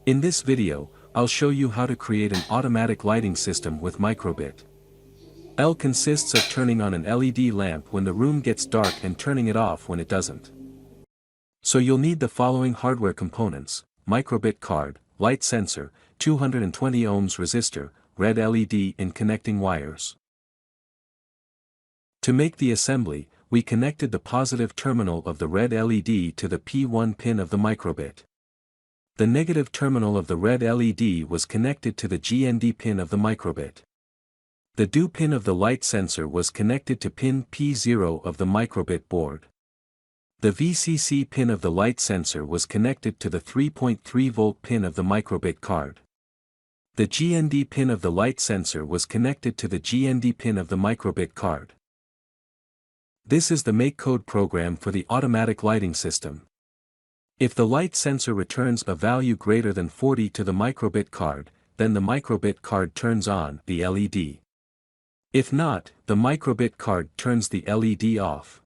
In this video, I'll show you how to create an automatic lighting system with microbit. L consists of turning on an LED lamp when the room gets dark and turning it off when it doesn't. So you'll need the following hardware components: microbit card, light sensor, 220 ohms resistor, red LED and connecting wires. To make the assembly, we connected the positive terminal of the red LED to the P1 pin of the microbit. The negative terminal of the red LED was connected to the GND pin of the microbit. The DO pin of the light sensor was connected to pin P0 of the microbit board. The VCC pin of the light sensor was connected to the 3.3 volt pin of the microbit card. The GND pin of the light sensor was connected to the GND pin of the microbit card. This is the MakeCode program for the automatic lighting system. If the light sensor returns a value greater than 40 to the microbit card, then the microbit card turns on the LED. If not, the microbit card turns the LED off.